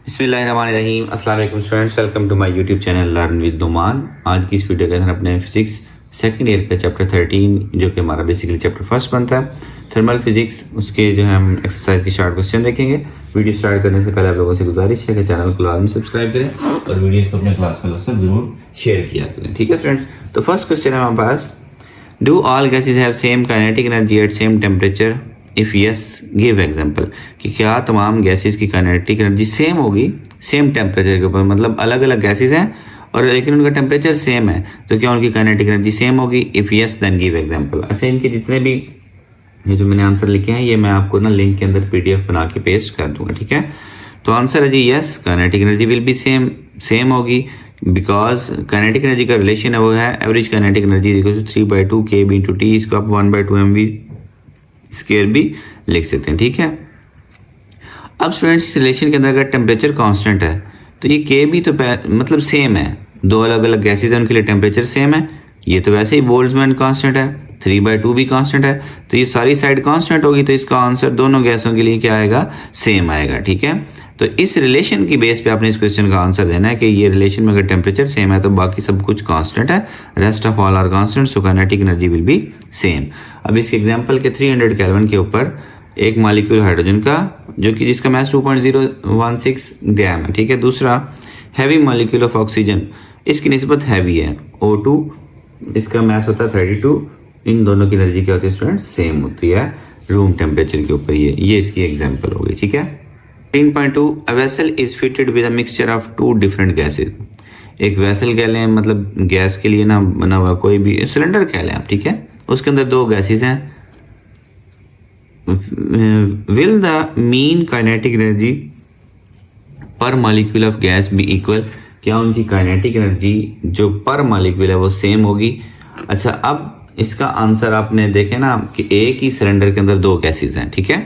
बिस्मिल्लाहिर्रहमानिर्रहीम। अस्सलाम वालेकुम students, welcome to my YouTube channel learn with Numan. आज की इस वीडियो के अंदर अपने फिजिक्स सेकंड ईयर का चैप्टर 13 जो कि हमारा बेसिकली चैप्टर फर्स्ट बनता है, थर्मल फिजिक्स, उसके जो है हम एक्सरसाइज के शॉर्ट क्वेश्चन देखेंगे। वीडियो स्टार्ट करने से पहले आप लोगों से गुजारिश है कि चैनल को लाजमी सब्सक्राइब करें और वीडियोज़ को अपने क्लास फेलो से जरूर शेयर किया करें। ठीक है स्टूडेंट्स, तो फर्स्ट क्वेश्चन है हमारे पास, do all gases have same kinetic energy at same temperature? If yes give example. कि क्या तमाम गैसेस की काइनेटिक एनर्जी सेम होगी सेम टेम्परेचर के ऊपर, मतलब अलग अलग गैसेस हैं और लेकिन उनका टेम्परेचर सेम है, तो क्या उनकी काइनेटिक एनर्जी सेम होगी? If yes then give example. अच्छा, इनके जितने भी ये जो मैंने आंसर लिखे हैं ये मैं आपको ना लिंक के अंदर PDF बना के पेस्ट कर दूंगा। ठीक है, तो आंसर है जी yes, kinetic energy will be same होगी, बिकॉज काइनेटिक एनर्जी का रिलेशन है वो है average kinetic energy equal to 3/2 KB into T. इसको आप 1/2 MV स्क्वायर भी लिख सकते हैं। ठीक है, अब स्टूडेंट्स इस रिलेशन के अंदर अगर टेम्परेचर कांस्टेंट है तो ये के भी तो मतलब सेम है, दो अलग अलग गैसेज हैं उनके लिए टेम्परेचर सेम है। ये तो वैसे ही बोल्ट्जमैन कांस्टेंट है, 3/2 भी कांस्टेंट है, तो ये सारी साइड कांस्टेंट होगी, तो इसका आंसर दोनों गैसों के लिए क्या आएगा? सेम आएगा। ठीक है, तो इस रिलेशन की बेस पे आपने इस क्वेश्चन का आंसर देना है कि ये रिलेशन में अगर टेम्परेचर सेम है तो बाकी सब कुछ कांस्टेंट है, rest of all are constant, so kinetic energy will be same. अब इस एग्जांपल के 300 केल्विन के ऊपर एक मॉलिक्यूल हाइड्रोजन का जो कि जिसका मास 2.016 ग्राम है। ठीक है, दूसरा हैवी मॉलिक्यूल ऑफ ऑक्सीजन, इसकी निस्बत हैवी है O2, इसका मास होता है 32। इन दोनों की एनर्जी क्या होती है स्टूडेंट्स? सेम होती है रूम टेम्परेचर के ऊपर। ये इसकी एग्जांपल हो गई। ठीक है, 13.2 a vessel is fitted with a mixture of two different gases. एक वेसल कह लें, मतलब गैस के लिए ना बना हुआ कोई भी सिलेंडर कह लें आप। ठीक है, उसके अंदर दो गैसेज हैं। Will the mean kinetic energy per molecule of gas be equal? क्या उनकी काइनेटिक एनर्जी जो पर मॉलिक्यूल है वो सेम होगी? अच्छा, अब इसका आंसर आपने देखे ना कि एक ही सिलेंडर के अंदर दो गैसेज हैं। ठीक है,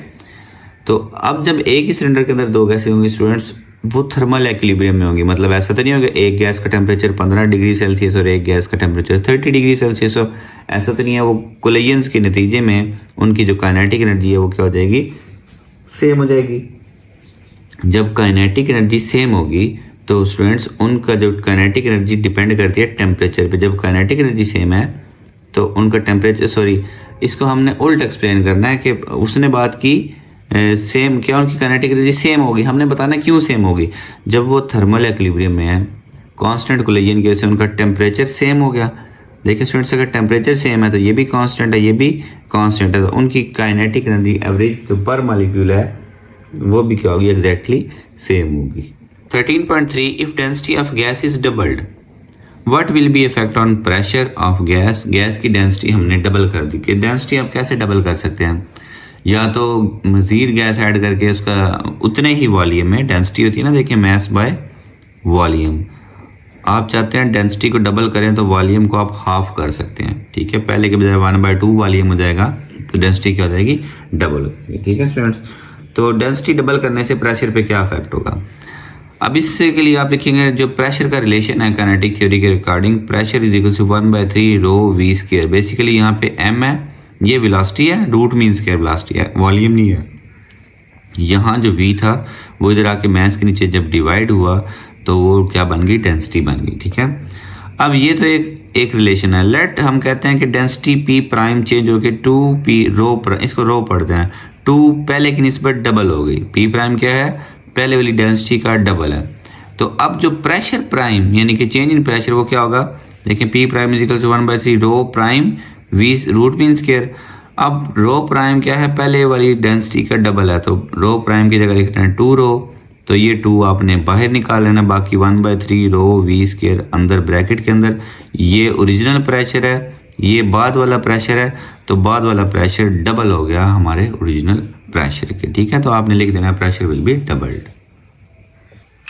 तो अब जब एक ही सिलेंडर के अंदर दो गैसेज होंगी स्टूडेंट्स, वो थर्मल एक्विलिब्रियम में होंगी। मतलब ऐसा तो नहीं होगा एक गैस का टेम्परेचर 15 डिग्री सेल्सियस और एक गैस का टेम्परेचर 30 डिग्री सेल्सियस हो, ऐसा तो नहीं है। वो कोलिजन्स के नतीजे में उनकी जो काइनेटिक एनर्जी है वो क्या हो जाएगी? सेम हो जाएगी। जब काइनेटिक एनर्जी सेम होगी तो स्टूडेंट्स उनका जो काइनेटिक एनर्जी डिपेंड करती है टेम्परेचर पे। जब काइनेटिक एनर्जी सेम है तो उनका टेम्परेचर, इसको हमने उल्ट एक्सप्लेन करना है कि उसने बात की सेम, क्या उनकी काइनेटिक एनर्जी सेम होगी, हमने बताना क्यों सेम होगी। जब वो थर्मल एक्विलिब्रियम में है, कांस्टेंट कोलिजन की वजह से उनका टेम्परेचर सेम हो गया। देखिए स्टूडेंट्स, अगर टेम्परेचर सेम है तो ये भी कांस्टेंट है, ये भी कांस्टेंट है, तो उनकी काइनेटिक एनर्जी एवरेज जो पर मॉलिक्यूल है वो भी क्या होगी? एग्जैक्टली सेम होगी। 13.3 if density of gas is doubled what will be effect on pressure of gas? Gas की डेंसिटी हमने डबल कर दी। कि डेंसिटी आप कैसे डबल कर सकते हैं? या तो मज़ीद गैस ऐड करके उसका उतने ही वॉल्यूम में डेंसिटी होती है ना, देखिए मैस बाय वॉल्यूम। आप चाहते हैं डेंसिटी को डबल करें तो वॉल्यूम को आप हाफ कर सकते हैं। ठीक है, पहले के बजाय 1/2 वॉल्यूम हो जाएगा तो डेंसिटी क्या हो जाएगी? डबल हो जाएगी। ठीक है स्टूडेंट्स, तो डेंसिटी डबल करने से प्रेशर पे क्या इफेक्ट होगा? अब इससे के लिए आप लिखेंगे जो प्रेशर का रिलेशन है काइनेटिक थ्योरी के according, pressure is equal to 1/3 rho V square. Basically यहाँ पे M है, ये वेलोसिटी है, रूट मीन स्क्वायर वेलोसिटी है, वॉल्यूम नहीं है। यहाँ जो V था वो इधर आके मैस के नीचे जब डिवाइड हुआ तो वो क्या बन गई? डेंसिटी बन गई। ठीक है, अब ये तो एक रिलेशन है। लेट हम कहते हैं कि डेंसिटी P' चेंज हो के 2P रो, इसको रो पढ़ते हैं, 2 पहले की निस्बत डबल हो गई। P' क्या है? पहले वाली डेंसिटी का डबल है। तो अब जो प्रेशर प्राइम यानी कि चेंज इन प्रेशर वो क्या होगा? देखिए P' is equal to 1/3 rho prime V root mean square. अब रो प्राइम क्या है? पहले वाली डेंसिटी का डबल है, तो रो प्राइम की जगह लिखते हैं 2 रो, तो ये 2 आपने बाहर निकाल लेना, बाकी 1/3 रो V स्क्वायर अंदर ब्रैकेट के अंदर। ये ओरिजिनल प्रेशर है, ये बाद वाला प्रेशर है, तो बाद वाला प्रेशर डबल हो गया हमारे ओरिजिनल प्रेशर के। ठीक है, तो आपने लिख देना pressure will be doubled.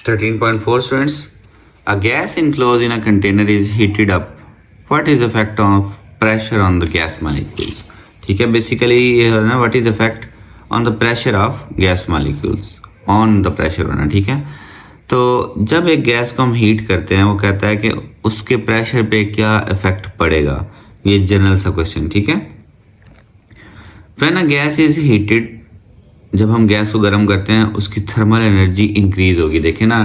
13.4 students, a gas enclose in a container is heated up, what is effect of pressure on the gas molecules? ठीक है, बेसिकली ये है ना, what is effect on the pressure of gas molecules, on the pressure होना। ठीक है, तो जब एक गैस को हम हीट करते हैं वो कहता है कि उसके प्रेशर पे क्या इफेक्ट पड़ेगा, ये जनरल सा क्वेश्चन। ठीक है, when a gas is heated जब हम गैस को गर्म करते हैं उसकी थर्मल एनर्जी इंक्रीज होगी। देखें ना,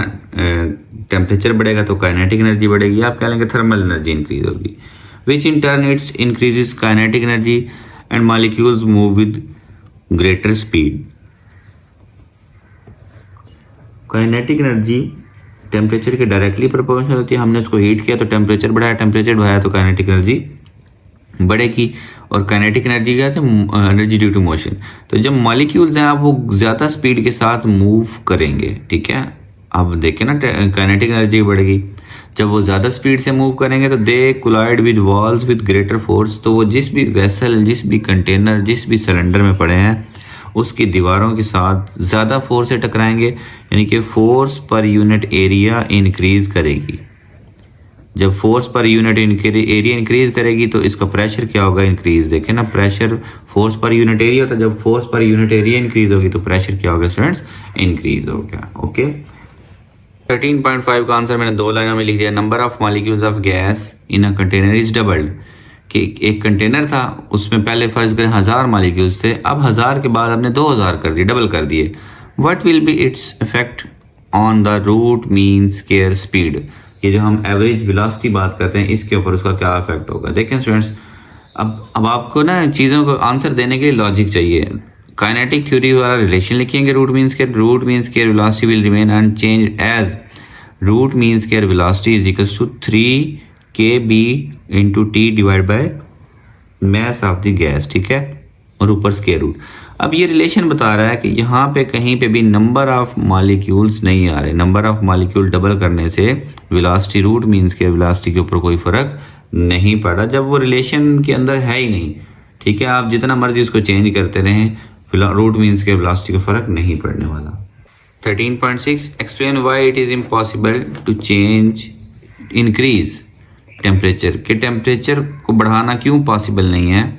टेम्परेचर बढ़ेगा तो काइनेटिक एनर्जी बढ़ेगी, आप कह लेंगे थर्मल एनर्जी इंक्रीज होगी। Which in turn its increases kinetic energy and molecules move with greater speed. Kinetic energy temperature के डायरेक्टली प्रोपोर्शनल होती है। हमने उसको हीट किया तो टेम्परेचर बढ़ाया, टेम्परेचर बढ़ाया तो काइनेटिक एनर्जी बढ़ेगी। और काइनेटिक एनर्जी क्या है? Energy due to motion. तो जब मॉलिक्यूल्स हैं आप वो ज़्यादा स्पीड के साथ मूव करेंगे, ठीक है। अब देखें ना, काइनेटिक एनर्जी बढ़ेगी। जब वो ज़्यादा स्पीड से मूव करेंगे तो they collide with walls with greater force. तो वो जिस भी वेसल, जिस भी कंटेनर, जिस भी सिलेंडर में पड़े हैं उसकी दीवारों के साथ ज़्यादा फोर्स से टकराएंगे, यानी कि force per unit area increase करेगी। जब force per unit area increase करेगी तो इसका प्रेशर क्या होगा? इंक्रीज। देखें ना, pressure force per unit area होता है, जब force per unit area increase होगी तो प्रेशर क्या होगा स्टूडेंट्स? इंक्रीज हो गया। ओके, 13.5 का आंसर मैंने 2 लाइनों में लिख दिया। Number of molecules of gas in a container is doubled. कि एक कंटेनर था, उसमें पहले फर्ज करें 1000 मॉलिक्यूल्स थे, अब 1000 के बाद हमने 2000 कर दिए, डबल कर दिए। What will be its effect on the root mean square speed. ये जो हम एवरेज वेलोसिटी बात करते हैं इसके ऊपर उसका क्या इफेक्ट होगा। देखें स्टूडेंट्स, अब आपको ना चीज़ों को आंसर देने के लिए लॉजिक चाहिए। काइनेटिक थ्योरी वाला रिलेशन लिखेंगे, root mean square velocity will remain unchange as root mean square velocity is equals to 3kb into T divide by mass of the gas, ठीक है, और ऊपर स्क्वायर रूट। अब ये रिलेशन बता रहा है कि यहाँ पे कहीं पे भी नंबर ऑफ मॉलिक्यूल्स नहीं आ रहे। नंबर ऑफ मॉलिक्यूल डबल करने से वेलोसिटी, रूट मीन्स के वेलोसिटी के ऊपर कोई फर्क नहीं पड़ा, जब वो रिलेशन के अंदर है ही नहीं, ठीक है। आप जितना मर्जी उसको चेंज करते रहें, रूट मीन्स के वेलोसिटी का फर्क नहीं पड़ने वाला। 13.6 explain why it is impossible to change increase temperature. के टेम्परेचर को बढ़ाना क्यों पॉसिबल नहीं है?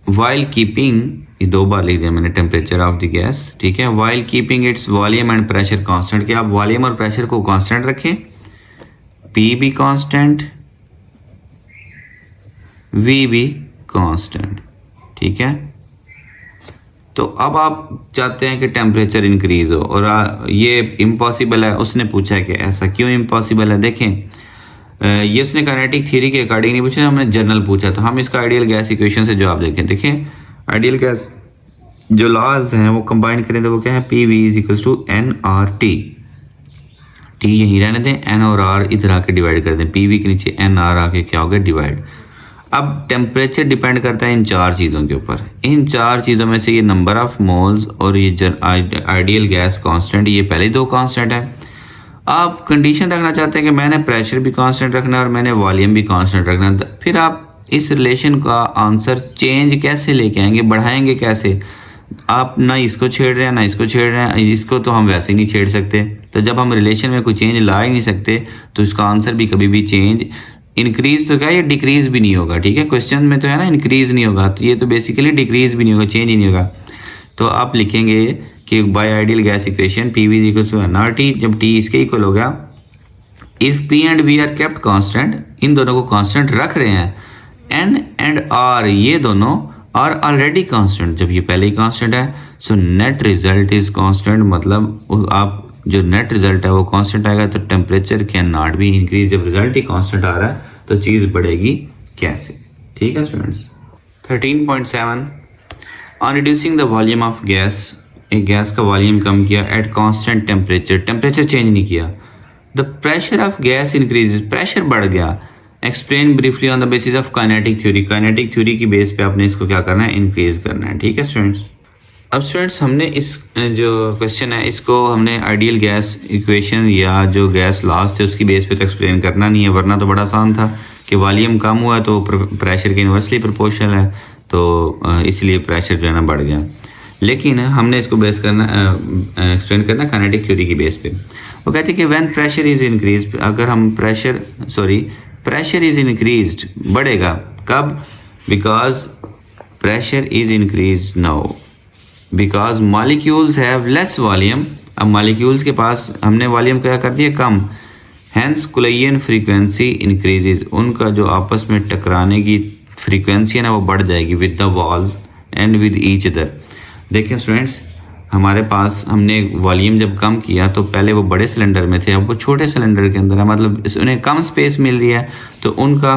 वाइल कीपिंग, ये 2 बार लिख दिया मैंने, टेम्परेचर ऑफ द गैस, ठीक है। While keeping its volume and pressure constant, कि आप वॉल्यूम और प्रेशर को कांस्टेंट रखें, पी भी कांस्टेंट, वी भी कांस्टेंट, ठीक है। तो अब आप चाहते हैं कि टेम्परेचर इंक्रीज हो और ये इम्पॉसिबल है। उसने पूछा है कि ऐसा क्यों इम्पॉसिबल है। देखें, ये उसने काइनेटिक थ्योरी के अकॉर्डिंग नहीं पूछा, हमने जनरल पूछा। तो हम इसका आइडियल गैस इक्वेशन से जवाब देखें। देखें, आइडियल गैस जो लॉज हैं वो कंबाइन करें तो वो क्या है? P V is equals to N R T. T यहीं रहने दें, एन और आर इधर आके डिवाइड कर दें, पी वी के नीचे एन आर आके क्या हो गया? डिवाइड। अब टेम्परेचर डिपेंड करता है इन 4 चीज़ों के ऊपर। इन 4 चीज़ों में से ये नंबर ऑफ मोल्स और ये आइडियल गैस कांस्टेंट, ये पहले 2 कांस्टेंट है। आप कंडीशन रखना चाहते हैं कि मैंने प्रेशर भी कांस्टेंट रखना है और मैंने वॉल्यूम भी कांस्टेंट रखना है, फिर आप इस रिलेशन का आंसर चेंज कैसे लेके आएंगे, बढ़ाएंगे कैसे? आप ना इसको छेड़ रहे हैं ना इसको छेड़ रहे हैं, इसको तो हम वैसे ही नहीं छेड़ सकते। तो जब हम रिलेशन में कोई चेंज ला ही नहीं सकते तो इसका आंसर भी कभी भी चेंज, इंक्रीज तो क्या, ये डिक्रीज भी नहीं होगा, ठीक है। क्वेश्चन में तो है ना इंक्रीज नहीं होगा, तो ये तो बेसिकली डिक्रीज भी नहीं होगा, चेंज ही नहीं होगा। तो आप लिखेंगे कि by ideal gas equation P V equals to N R T, जब टी इसके इक्वल हो गया, if P and V are kept constant, इन दोनों को कांस्टेंट रख रहे हैं, एन एंड आर ये दोनों आर ऑलरेडी कांस्टेंट, जब ये पहले ही कांस्टेंट है, so net result is constant, मतलब आप जो नेट रिजल्ट है वो कांस्टेंट आएगा, तो temperature can not be increase. जब रिजल्ट ही कांस्टेंट आ रहा है तो चीज़ बढ़ेगी कैसे, ठीक है students. 13.7 on reducing the volume of gas, एक गैस का वॉल्यूम कम किया at constant temperature, temperature change नहीं किया, the pressure of gas increase, pressure बढ़ गया। Explain briefly on the basis of kinetic theory, kinetic theory की बेस पे आपने इसको क्या करना है? इंक्रीज करना है, ठीक है स्टूडेंट्स। अब स्टूडेंट्स हमने इस जो क्वेश्चन है इसको हमने आइडियल गैस इक्वेशन या जो गैस लॉज थे उसकी बेस पे तो एक्सप्लेन करना नहीं है, वरना तो बड़ा आसान था कि वॉल्यूम कम हुआ है तो प्रेशर के इन्वर्सली प्रोपोर्शनल है, तो इसलिए प्रेशर जो है ना बढ़ गया। लेकिन हमने इसको बेस करना, एक्सप्लेन करना काइनेटिक थ्योरी की बेस पे। वो कहते हैं कि व्हेन प्रेशर इज इंक्रीज, अगर हम प्रेशर इज इंक्रीज्ड, बढ़ेगा कब? Because pressure is increase now because molecules have less volume. अब मॉलिक्यूल्स के पास हमने वॉल्यूम क्या कर दिया? कम। हैंस कोलिजन फ्रीक्वेंसी इंक्रीजेज, उनका जो आपस में टकराने की फ्रीक्वेंसी है ना वो बढ़ जाएगी with the walls and with each other. देखिए स्टूडेंट्स, हमारे पास हमने वॉल्यूम जब कम किया तो पहले वो बड़े सिलेंडर में थे, अब वो छोटे सिलेंडर के अंदर है, मतलब उन्हें कम स्पेस मिल रही है, तो उनका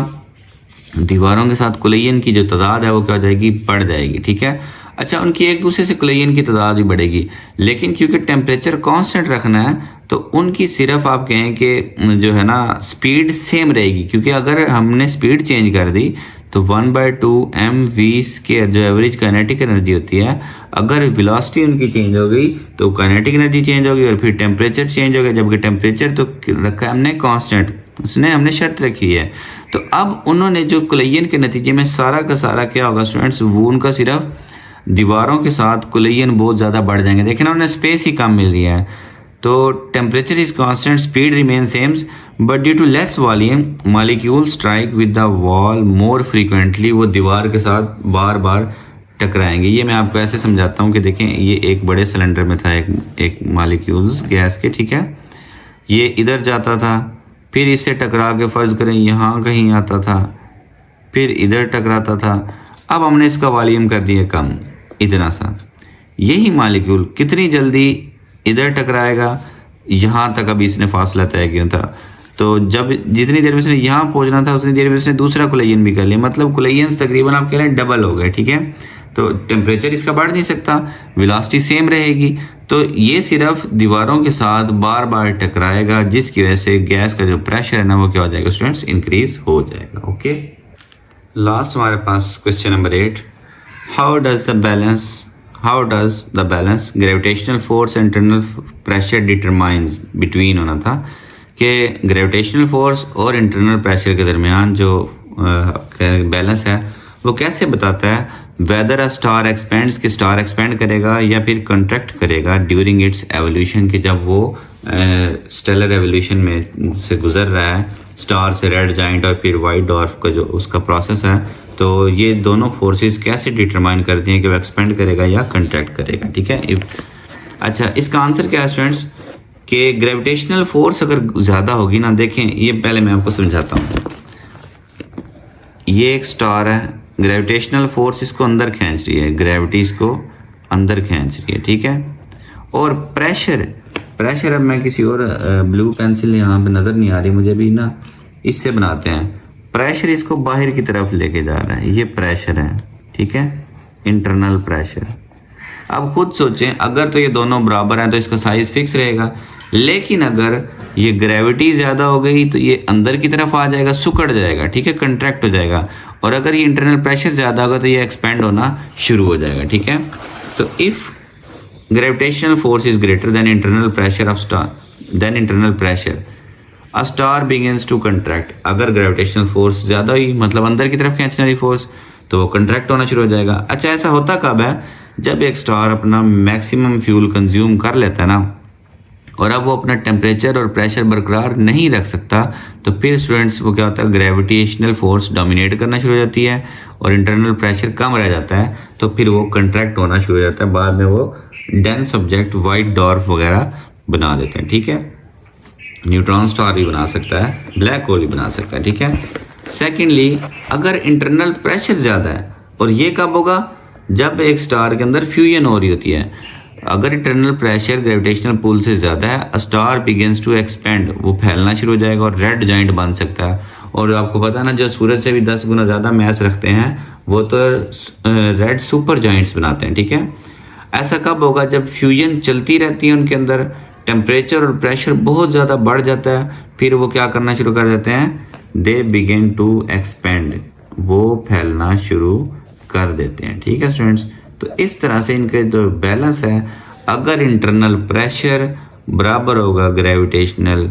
दीवारों के साथ कुलैयन की जो तादाद है वो क्या हो जाएगी, बढ़ जाएगी। ठीक है, अच्छा, उनकी एक दूसरे से कुलैयन की तादाद भी बढ़ेगी, लेकिन क्योंकि टेम्परेचर कांस्टेंट रखना है तो उनकी सिर्फ आप कहें कि जो है ना स्पीड सेम रहेगी, क्योंकि अगर हमने स्पीड चेंज कर दी तो 1/2 mv², जो एवरेज काइनेटिक एनर्जी होती है, अगर वेलोसिटी उनकी चेंज हो गई तो काइनेटिक एनर्जी चेंज होगी और फिर टेम्परेचर चेंज हो गया, जबकि टेम्परेचर तो रखा है हमने कांस्टेंट, उसने हमने शर्त रखी है। तो अब उन्होंने जो कुलैयन के नतीजे में सारा का सारा क्या होगा स्टूडेंट्स, वो उनका सिर्फ दीवारों के साथ कुलैयन बहुत ज़्यादा बढ़ जाएंगे। देखिए ना, उन्हें स्पेस ही कम मिल रही है, तो temperature is constant, speed remain same, but due to less volume molecule strike with the wall more frequently, वो दीवार के साथ बार बार टकराएंगे। ये मैं आपको ऐसे समझाता हूँ कि देखें, ये एक बड़े सिलेंडर में था एक मॉलिक्यूल्स गैस के, ठीक है, ये इधर जाता था, फिर इससे टकरा के फर्ज करें यहाँ कहीं आता था, फिर इधर टकराता था, अब हमने इसका वॉल्यूम कर दिया कम, इतना सा, यही मॉलिक्यूल कितनी जल्दी इधर टकराएगा, यहाँ तक अभी इसने फासला तय किया था, तो जब जितनी देर में इसने यहाँ पहुँचना था उतनी देर में इसने दूसरा कुलैयन भी कर लिया, मतलब कुलैयन तकरीबन आप कह रहे हैं डबल हो गए। ठीक है, तो टेम्परेचर इसका बढ़ नहीं सकता, वेलोसिटी सेम रहेगी, तो ये सिर्फ दीवारों के साथ बार बार टकराएगा, जिसकी वजह से गैस का जो प्रेशर है ना वो क्या हो जाएगा स्टूडेंट्स, इंक्रीज हो जाएगा। ओके, लास्ट हमारे पास question number 8, how does the balance gravitational force and internal pressure determines between, होना था कि ग्रेविटेशनल फोर्स और इंटरनल प्रेशर के दरमियान जो बैलेंस है वो कैसे बताता है वेदर अ स्टार एक्सपेंड्स, कि स्टार एक्सपेंड करेगा या फिर कंट्रैक्ट करेगा ड्यूरिंग इट्स एवोल्यूशन, कि जब वो स्टेलर एवोल्यूशन में से गुजर रहा है, स्टार से रेड जाइंट और फिर वाइट डॉर्फ का जो उसका प्रोसेस है, तो ये दोनों फोर्सेस कैसे डिटरमाइन करती हैं कि वो एक्सपेंड करेगा या कंट्रैक्ट करेगा। ठीक है, अच्छा, इसका आंसर क्या है स्टूडेंट्स, कि ग्रेविटेशनल फोर्स अगर ज़्यादा होगी ना, देखें ये पहले मैं आपको समझाता हूँ, ये एक स्टार है, ग्रेविटेशनल फोर्स इसको अंदर खींच रही है, ग्रेविटी इसको अंदर खींच रही है। ठीक है, और प्रेशर अब मैं किसी और ब्लू पेंसिल यहाँ पे नज़र नहीं आ रही मुझे भी ना, इससे बनाते हैं, प्रेशर इसको बाहर की तरफ लेके जा रहा है, ये प्रेशर है। ठीक है, इंटरनल प्रेशर। अब खुद सोचें, अगर तो ये दोनों बराबर हैं तो इसका साइज फिक्स रहेगा, लेकिन अगर ये ग्रेविटी ज़्यादा हो गई तो ये अंदर की तरफ आ जाएगा, सुकड़ जाएगा। ठीक है, कंट्रैक्ट हो जाएगा, और अगर ये इंटरनल प्रेशर ज़्यादा होगा तो ये एक्सपेंड होना शुरू हो जाएगा। ठीक है, तो if gravitational force is greater than internal pressure a star begins to contract, अगर ग्रेविटेशनल फोर्स ज़्यादा हुई, मतलब अंदर की तरफ खींचने वाली फोर्स, तो वो कंट्रैक्ट होना शुरू हो जाएगा। अच्छा, ऐसा होता कब है, जब एक स्टार अपना मैक्सिमम फ्यूल कंज्यूम कर लेता है ना, और अब वो अपना टेम्परेचर और प्रेशर बरकरार नहीं रख सकता, तो फिर स्टूडेंट्स वो क्या होता है, ग्रेविटेशनल फोर्स डोमिनेट करना शुरू हो जाती है और इंटरनल प्रेशर कम रह जाता है, तो फिर वो कंट्रैक्ट होना शुरू हो जाता है, बाद में वो डेंस ऑब्जेक्ट वाइट डॉर्फ वगैरह बना देते हैं। ठीक है, न्यूट्रॉन स्टार भी बना सकता है, ब्लैक होल भी बना सकता है। ठीक है, सेकेंडली, अगर इंटरनल प्रेशर ज़्यादा है, और ये कब होगा, जब एक स्टार के अंदर फ्यूजन हो रही होती है, अगर इंटरनल प्रेशर ग्रेविटेशनल पुल से ज़्यादा है, a star begins to expand, वो फैलना शुरू हो जाएगा और रेड जाइंट बन सकता है। और आपको पता है ना, जो सूरज से भी 10 गुना ज़्यादा मैस रखते हैं वो तो रेड सुपर जाइंट्स बनाते हैं। ठीक है, ऐसा कब होगा, जब फ्यूजन चलती रहती है उनके अंदर, टेम्परेचर और प्रेशर बहुत ज़्यादा बढ़ जाता है, फिर वो क्या करना शुरू कर देते हैं, दे बिगिन टू एक्सपेंड, वो फैलना शुरू कर देते हैं। ठीक है स्टूडेंट्स, तो इस तरह से इनके जो बैलेंस है, अगर इंटरनल प्रेशर बराबर होगा ग्रेविटेशनल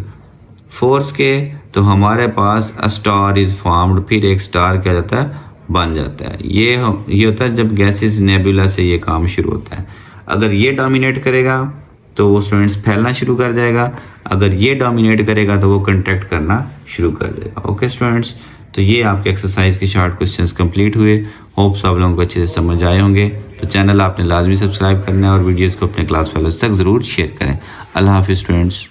फोर्स के, तो हमारे पास अ स्टार इज फॉर्म्ड, फिर एक स्टार क्या जाता है, बन जाता है। ये होता है जब गैसेस नेबुला से ये काम शुरू होता है। अगर ये डोमिनेट करेगा तो वो स्टूडेंट्स फैलना शुरू कर जाएगा, अगर ये डोमिनेट करेगा तो वो कंट्रैक्ट करना शुरू कर देगा। ओके स्टूडेंट्स, तो ये आपके एक्सरसाइज के शॉर्ट क्वेश्चंस कंप्लीट हुए। होप्स आप लोगों को अच्छे से समझ आए होंगे। तो चैनल आपने लाजमी सब्सक्राइब करना है और वीडियोस को अपने क्लास फेलोज तक ज़रूर शेयर करें। अल्लाह हाफिज़ स्टूडेंट्स।